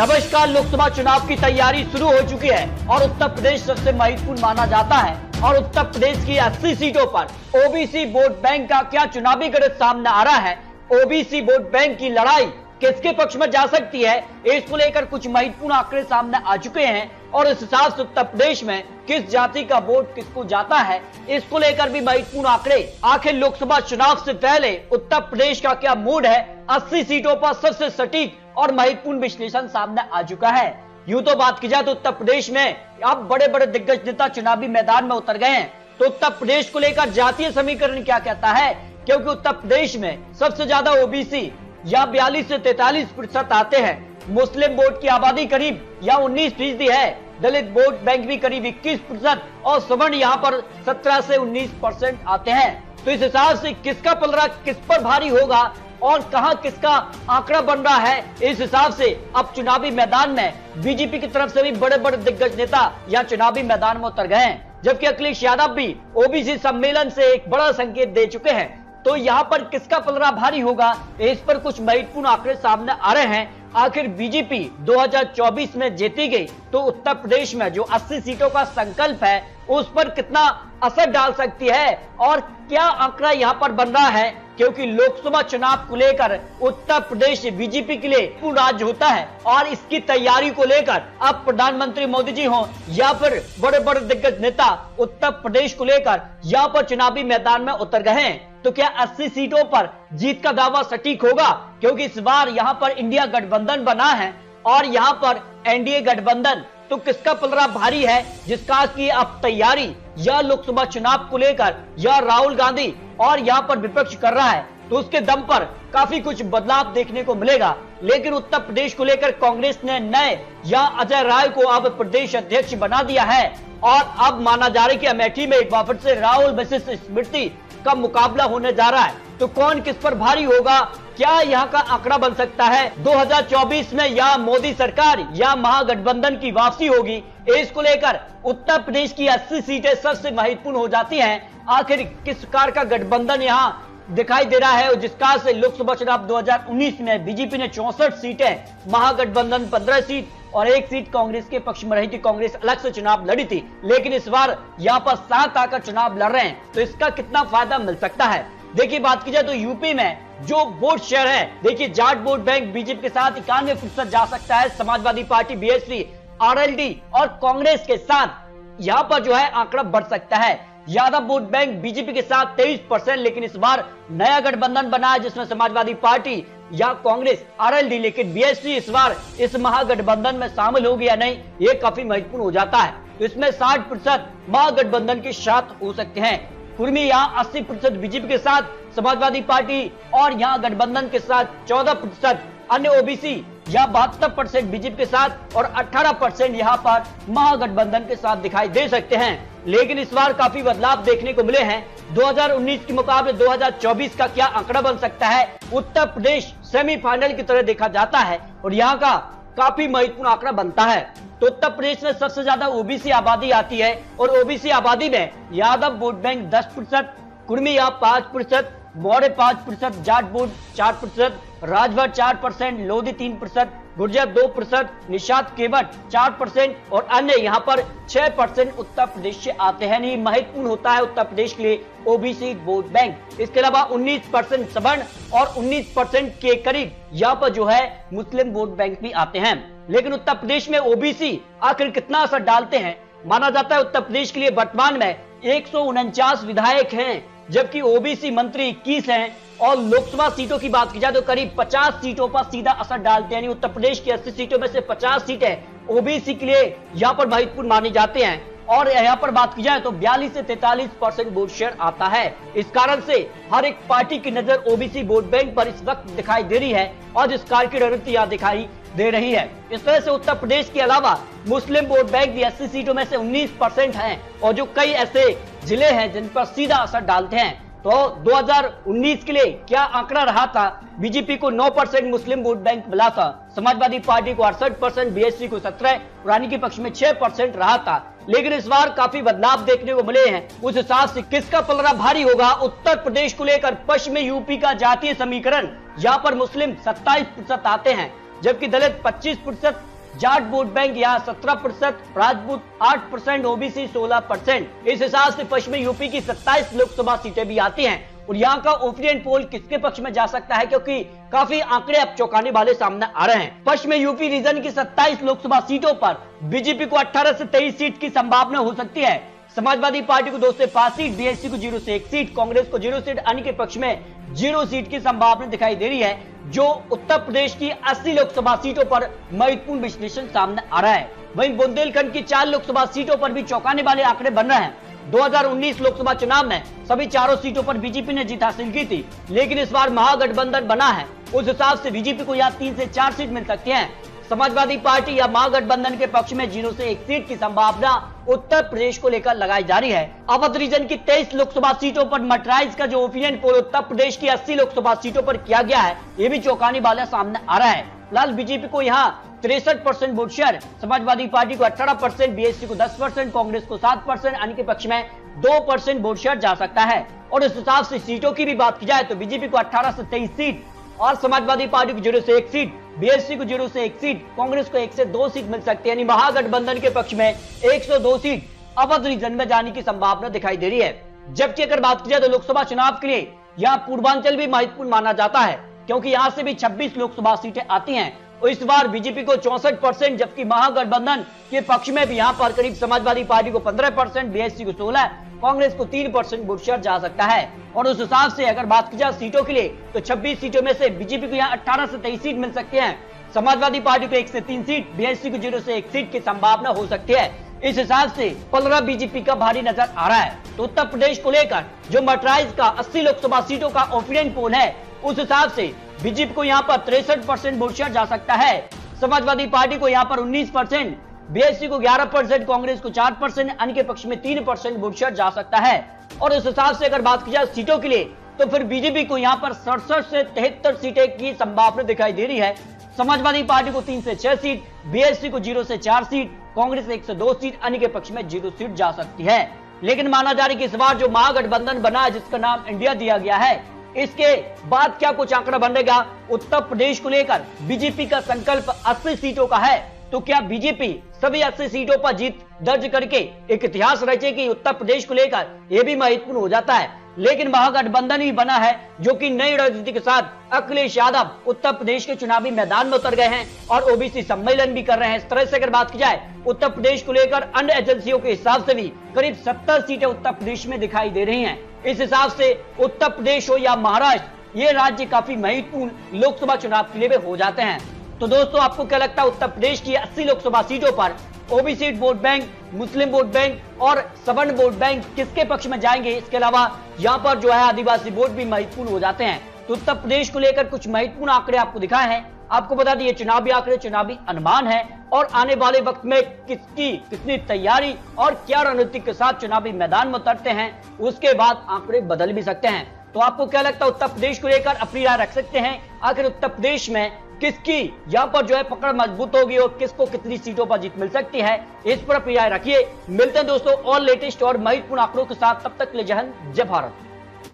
नमस्कार। लोकसभा चुनाव की तैयारी शुरू हो चुकी है और उत्तर प्रदेश सबसे महत्वपूर्ण माना जाता है और उत्तर प्रदेश की 80 सीटों पर ओबीसी वोट बैंक का क्या चुनावी गणित सामने आ रहा है। ओबीसी वोट बैंक की लड़ाई किसके पक्ष में जा सकती है, इसको लेकर कुछ महत्वपूर्ण आंकड़े सामने आ चुके हैं और इस हिसाब से उत्तर प्रदेश में किस जाति का वोट किसको जाता है, इसको लेकर भी महत्वपूर्ण आंकड़े। आखिर लोकसभा चुनाव से पहले उत्तर प्रदेश का क्या मूड है, 80 सीटों पर सबसे सटीक और महत्वपूर्ण विश्लेषण सामने आ चुका है। यूं तो बात की जाए तो उत्तर प्रदेश में अब बड़े बड़े दिग्गज नेता चुनावी मैदान में उतर गए हैं, तो उत्तर प्रदेश को लेकर जातीय समीकरण क्या कहता है, क्योंकि उत्तर प्रदेश में सबसे ज्यादा ओबीसी या 42 से 43% आते हैं। मुस्लिम वोट की आबादी करीब या 19% है, दलित वोट बैंक भी करीब 21% और सवर्ण यहाँ पर 17 से 19% आते हैं। तो इस हिसाब से किसका पलड़ा किस पर भारी होगा और कहां किसका आंकड़ा बन रहा है, इस हिसाब से अब चुनावी मैदान में बीजेपी की तरफ से भी बड़े बड़े दिग्गज नेता यहाँ चुनावी मैदान में उतर गए हैं, जबकि अखिलेश यादव भी ओबीसी सम्मेलन से एक बड़ा संकेत दे चुके हैं। तो यहाँ पर किसका पलड़ा भारी होगा, इस पर कुछ महत्वपूर्ण आंकड़े सामने आ रहे हैं। आखिर बीजेपी 2024 में जीती गई तो उत्तर प्रदेश में जो 80 सीटों का संकल्प है उस पर कितना असर डाल सकती है और क्या आंकड़ा यहाँ पर बन रहा है, क्योंकि लोकसभा चुनाव को लेकर उत्तर प्रदेश बीजेपी के लिए पूर्ण राज्य होता है और इसकी तैयारी को लेकर अब प्रधानमंत्री मोदी जी हो या फिर बड़े बड़े दिग्गज नेता उत्तर प्रदेश को लेकर यहाँ पर चुनावी मैदान में उतर गए हैं। तो क्या 80 सीटों पर जीत का दावा सटीक होगा, क्योंकि इस बार यहाँ पर इंडिया गठबंधन बना है और यहाँ पर एनडीए गठबंधन, तो किसका पलड़ा भारी है जिसका की अब तैयारी या लोकसभा चुनाव को लेकर या राहुल गांधी और यहाँ पर विपक्ष कर रहा है, तो उसके दम पर काफी कुछ बदलाव देखने को मिलेगा। लेकिन उत्तर प्रदेश को लेकर कांग्रेस ने नए या अजय राय को अब प्रदेश अध्यक्ष बना दिया है और अब माना जा रहा है कि अमेठी में एक बार फिर से राहुल वर्सेस स्मृति का मुकाबला होने जा रहा है। तो कौन किस पर भारी होगा, क्या यहाँ का आंकड़ा बन सकता है 2024 में या मोदी सरकार या महागठबंधन की वापसी होगी, इसको लेकर उत्तर प्रदेश की 80 सीटें सबसे महत्वपूर्ण हो जाती हैं। आखिर किस प्रकार का गठबंधन यहाँ दिखाई दे रहा है, जिसका से लोकसभा चुनाव 2019 में बीजेपी ने 64 सीटें, महागठबंधन 15 सीट और 1 सीट कांग्रेस के पक्ष में रही थी। कांग्रेस अलग से चुनाव लड़ी थी, लेकिन इस बार यहाँ पर 7 आकर चुनाव लड़ रहे हैं, तो इसका कितना फायदा मिल सकता है। देखिए बात की जाए तो यूपी में जो वोट शेयर है, देखिए जाट वोट बैंक बीजेपी के साथ 91% जा सकता है, समाजवादी पार्टी, बीएसपी, आरएलडी और कांग्रेस के साथ यहाँ पर जो है आंकड़ा बढ़ सकता है। यादव वोट बैंक बीजेपी के साथ 23%, लेकिन इस बार नया गठबंधन बना है जिसमें समाजवादी पार्टी या कांग्रेस, आरएलडी, लेकिन बीएसपी इस बार इस महागठबंधन में शामिल होगी या नहीं, ये काफी महत्वपूर्ण हो जाता है। तो इसमें 60% महागठबंधन के साथ हो सकते हैं। कुर्मी यहाँ 80% बीजेपी के साथ, समाजवादी पार्टी और यहाँ गठबंधन के साथ 14%, अन्य ओबीसी या 72% बीजेपी के साथ और 18% यहाँ पर महागठबंधन के साथ दिखाई दे सकते हैं। लेकिन इस बार काफी बदलाव देखने को मिले हैं। 2019 के मुकाबले 2024 का क्या आंकड़ा बन सकता है, उत्तर प्रदेश सेमीफाइनल की तरह देखा जाता है और यहाँ का काफी महत्वपूर्ण आंकड़ा बनता है। तो उत्तर प्रदेश में सबसे ज्यादा ओबीसी आबादी आती है और ओबीसी आबादी में यादव वोट बैंक 10%, कुर्मी या 5%, मौर्य 5%, जाट वोट 4%, राजभर 4%, लोधी 3%, गुर्जर 2%, निषाद केवट 4% और अन्य यहाँ पर 6% उत्तर प्रदेश से आते हैं। नहीं महत्वपूर्ण होता है उत्तर प्रदेश के लिए ओबीसी वोट बैंक। इसके अलावा 19% सवर्ण और 19% के करीब यहाँ पर जो है मुस्लिम वोट बैंक भी आते हैं। लेकिन उत्तर प्रदेश में ओबीसी आखिर कितना असर डालते हैं, माना जाता है उत्तर प्रदेश के लिए वर्तमान में 149 विधायक हैं, जबकि ओबीसी मंत्री 21 हैं और लोकसभा सीटों की बात की जाए तो करीब 50 सीटों पर सीधा असर डालते हैं। उत्तर प्रदेश की 80 सीटों में से 50 सीटें ओबीसी के लिए यहाँ पर महत्वपूर्ण मानी जाते हैं और यहाँ पर बात की जाए तो 42 से 43% वोट शेयर आता है। इस कारण से हर एक पार्टी की नजर ओबीसी वोट बैंक पर इस वक्त दिखाई दे रही है और इस कार की रणनीति यहाँ दिखाई दे रही है। इस तरह से उत्तर प्रदेश के अलावा मुस्लिम वोट बैंक भी 80 सीटों में से 19% हैं और जो कई ऐसे जिले हैं जिन पर सीधा असर डालते हैं। तो 2019 के लिए क्या आंकड़ा रहा था, बीजेपी को 9% मुस्लिम वोट बैंक मिला था, समाजवादी पार्टी को 68%, बीएसपी को 17%, रानी के पक्ष में 6% रहा था। लेकिन इस बार काफी बदलाव देखने को मिले हैं। उस हिसाब से किसका पलड़ा भारी होगा उत्तर प्रदेश को लेकर, पश्चिमी यूपी का जातीय समीकरण, यहाँ पर मुस्लिम 27% आते हैं जबकि दलित 25%, जाट वोट बैंक यहाँ 17%, राजपूत 8%, ओबीसी 16%। इस हिसाब से पश्चिमी यूपी की 27 लोकसभा सीटें भी आती हैं और यहाँ का ओपिनियन पोल किसके पक्ष में जा सकता है, क्योंकि काफी आंकड़े अब चौंकाने वाले सामने आ रहे हैं। पश्चिमी यूपी रीजन की 27 लोकसभा सीटों पर बीजेपी को 18 से 23 सीट की संभावना हो सकती है। समाजवादी पार्टी को 2 से 5 सीट, बीएसपी को 0 से 1 सीट, कांग्रेस को 0 सीट, अन्य के पक्ष में 0 सीट की संभावना दिखाई दे रही है, जो उत्तर प्रदेश की 80 लोकसभा सीटों पर महत्वपूर्ण विश्लेषण सामने आ रहा है। वहीं बुंदेलखंड की 4 लोकसभा सीटों पर भी चौंकाने वाले आंकड़े बन रहे हैं। 2019 लोकसभा चुनाव में सभी चारों सीटों पर बीजेपी ने जीत हासिल की थी, लेकिन इस बार महागठबंधन बना है, उस हिसाब से बीजेपी को यहाँ 3 से 4 सीट मिल सकती है। समाजवादी पार्टी या महागठबंधन के पक्ष में 0 से 1 सीट की संभावना उत्तर प्रदेश को लेकर लगाई जा रही है। अवध रीजन की 23 लोकसभा सीटों पर मर्टराइज का जो ओपिनियन पोल उत्तर प्रदेश की 80 लोकसभा सीटों पर किया गया है, ये भी चौंकाने वाला सामने आ रहा है। फिलहाल बीजेपी को यहाँ 63% वोट शेयर, समाजवादी पार्टी को 18%, बीएसपी को 10%, कांग्रेस को 7%, अन्य के पक्ष में 2% वोट शेयर जा सकता है। और इस हिसाब से सीटों की भी बात की जाए तो बीजेपी को 18 से 23 सीट और समाजवादी पार्टी को 0 से 1 सीट, बीएसपी को 0 से 1 सीट, कांग्रेस को 1 से 2 सीट मिल सकती है। यानी महागठबंधन के पक्ष में 102 सीट अवध रीजन में जाने की संभावना दिखाई दे रही है। जबकि अगर बात की जाए तो लोकसभा चुनाव के लिए यहाँ पूर्वांचल भी महत्वपूर्ण माना जाता है, क्योंकि यहाँ से भी 26 लोकसभा सीटें आती हैं और इस बार बीजेपी को 64%, जबकि महागठबंधन के पक्ष में भी यहाँ पर करीब समाजवादी पार्टी को 15%, बीएसपी को 16%, कांग्रेस को 3% वोट शेयर जा सकता है। और उस हिसाब से अगर बात की जाए सीटों के लिए तो 26 सीटों में से बीजेपी को यहाँ 18 से 23 सीट मिल सकती है, समाजवादी पार्टी को 1 से 3 सीट, बीएसपी को 0 से 1 सीट की संभावना हो सकती है। इस हिसाब से पलड़ा बीजेपी का भारी नजर आ रहा है। तो उत्तर प्रदेश को लेकर जो मर्टराइज का 80 लोकसभा सीटों का ओपिनियन पोल है, उस हिसाब से बीजेपी को यहाँ पर 63% वोट शेयर जा सकता है, समाजवादी पार्टी को यहाँ पर 19%, बीएसपी को 11%, कांग्रेस को 4%, अन्य के पक्ष में 3% वोट शेयर जा सकता है। और इस हिसाब से अगर बात की जाए सीटों के लिए तो फिर बीजेपी को यहाँ पर 67 से 73 सीटें की संभावना दिखाई दे रही है, समाजवादी पार्टी को 3 से 6 सीट, बीएसपी को 0 से 4 सीट, कांग्रेस 1 से 2 सीट, अन्य के पक्ष में 0 सीट जा सकती है। लेकिन माना जा रहा है कि इस बार जो महागठबंधन बना है, जिसका नाम इंडिया दिया गया है, इसके बाद क्या कुछ आंकड़ा बनेगा उत्तर प्रदेश को लेकर। बीजेपी का संकल्प 80 सीटों का है, तो क्या बीजेपी सभी 80 सीटों पर जीत दर्ज करके एक इतिहास रचेगी उत्तर प्रदेश को लेकर, यह भी महत्वपूर्ण हो जाता है। लेकिन महागठबंधन ही बना है, जो कि नई राजनीति के साथ अखिलेश यादव उत्तर प्रदेश के चुनावी मैदान में उतर गए हैं और ओबीसी सम्मेलन भी कर रहे हैं। इस तरह से अगर बात की जाए उत्तर प्रदेश को लेकर अन्य एजेंसियों के हिसाब से भी करीब 70 सीटें उत्तर प्रदेश में दिखाई दे रही हैं। इस हिसाब से उत्तर प्रदेश हो या महाराष्ट्र, ये राज्य काफी महत्वपूर्ण लोकसभा चुनाव के लिए भी हो जाते हैं। तो दोस्तों, आपको क्या लगता है उत्तर प्रदेश की 80 लोकसभा सीटों पर ओबीसी वोट बैंक, मुस्लिम वोट बैंक और सवर्ण वोट बैंक किसके पक्ष में जाएंगे? इसके अलावा यहाँ पर जो है आदिवासी वोट भी महत्वपूर्ण हो जाते हैं। तो उत्तर प्रदेश को लेकर कुछ महत्वपूर्ण आंकड़े आपको दिखाए हैं। आपको बता दिए चुनावी आंकड़े चुनावी अनुमान है और आने वाले वक्त में किसकी कितनी तैयारी और क्या रणनीति के साथ चुनावी मैदान में उतरते हैं, उसके बाद आंकड़े बदल भी सकते हैं। तो आपको क्या लगता है उत्तर प्रदेश को लेकर अपनी राय रख सकते हैं। आखिर उत्तर प्रदेश में किसकी यहाँ पर जो है पकड़ मजबूत होगी और किसको कितनी सीटों पर जीत मिल सकती है, इस पर अपनी राय रखिए। मिलते हैं दोस्तों और लेटेस्ट और महत्वपूर्ण आंकड़ों के साथ, तब तक ले जय हिंद, जय भारत।